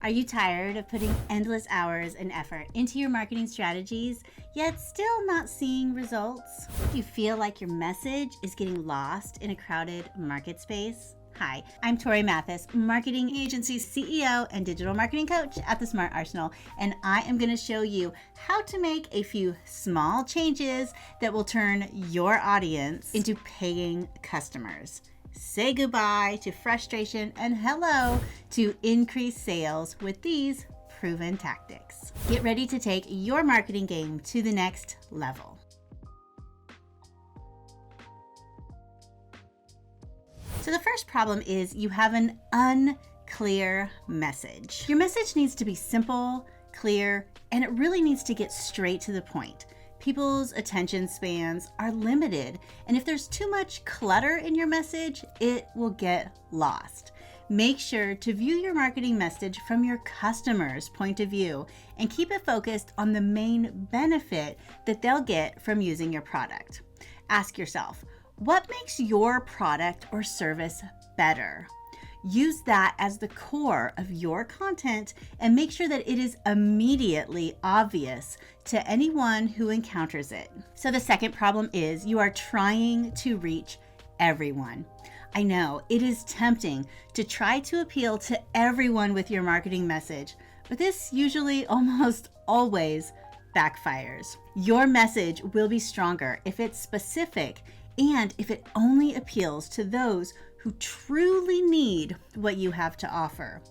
Are you tired of putting endless hours and effort into your marketing strategies, yet still not seeing results? Do you feel like your message is getting lost in a crowded market space? Hi, I'm Torie Mathis, marketing agency CEO and digital marketing coach at the Smart Arsenal, and I am going to show you how to make a few small changes that will turn your audience into paying customers. Say goodbye to frustration and hello to increased sales with these proven tactics. Get ready to take your marketing game to the next level. So the first problem is you have an unclear message. Your message needs to be simple, clear, and it really needs to get straight to the point. People's attention spans are limited, and if there's too much clutter in your message, it will get lost. Make sure to view your marketing message from your customer's point of view and keep it focused on the main benefit that they'll get from using your product. Ask yourself, what makes your product or service better? Use that as the core of your content and make sure that it is immediately obvious to anyone who encounters it. So the second problem is you are trying to reach everyone. I know it is tempting to try to appeal to everyone with your marketing message, but this usually almost always backfires. Your message will be stronger if it's specific and if it only appeals to those who truly need what you have to offer.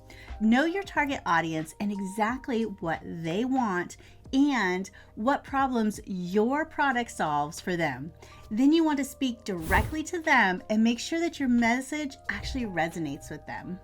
Know your target audience and exactly what they want and what problems your product solves for them. Then you want to speak directly to them and make sure that your message actually resonates with them.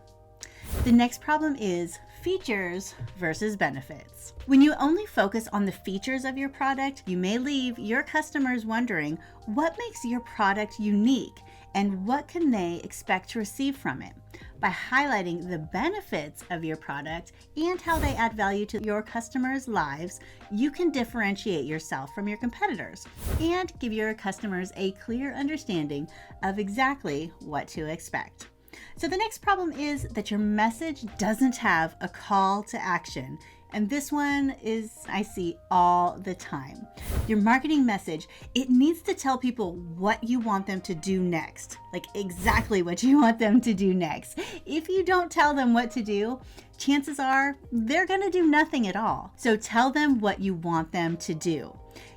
The next problem is features versus benefits. When you only focus on the features of your product, you may leave your customers wondering what makes your product unique and what can they expect to receive from it. By highlighting the benefits of your product and how they add value to your customers' lives, you can differentiate yourself from your competitors and give your customers a clear understanding of exactly what to expect. So the next problem is that your message doesn't have a call to action. And this one is I see all the time. Your marketing message, it needs to tell people what you want them to do next, like exactly what you want them to do next. If you don't tell them what to do, chances are they're going to do nothing at all. So tell them what you want them to do.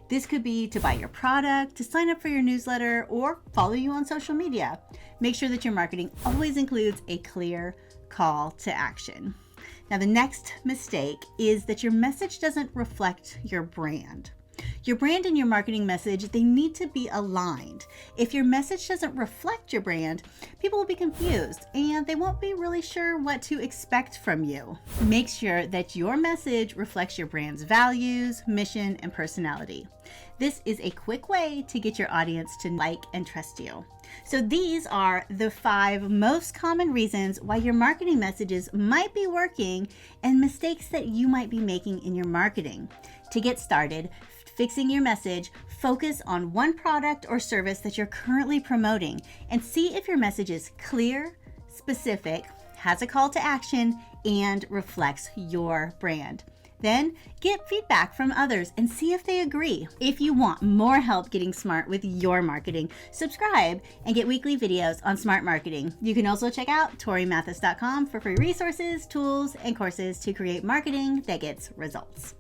This could be to buy your product, to sign up for your newsletter, or follow you on social media. Make sure that your marketing always includes a clear call to action. Now, the next mistake is that your message doesn't reflect your brand. Your brand and your marketing message, they need to be aligned. If your message doesn't reflect your brand, people will be confused and they won't be really sure what to expect from you. Make sure that your message reflects your brand's values, mission, and personality. This is a quick way to get your audience to like and trust you. So these are the 5 most common reasons why your marketing messages might be working and mistakes that you might be making in your marketing. To get started, fixing your message, focus on one product or service that you're currently promoting and see if your message is clear, specific, has a call to action, and reflects your brand. Then get feedback from others and see if they agree. If you want more help getting smart with your marketing, subscribe and get weekly videos on smart marketing. You can also check out toriemathis.com for free resources, tools, and courses to create marketing that gets results.